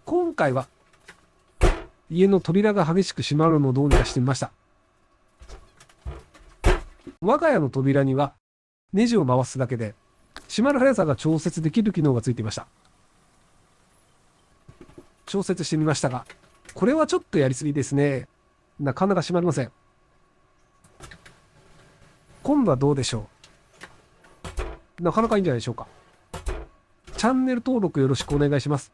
今回は家の扉が激しく閉まるのをどうにかしてみました。我が家の扉にはネジを回すだけで閉まる速さが調節できる機能がついていました。調節してみましたが、これはちょっとやりすぎですね。なかなか閉まりません。今度はどうでしょう。なかなかいいんじゃないでしょうか。チャンネル登録よろしくお願いします。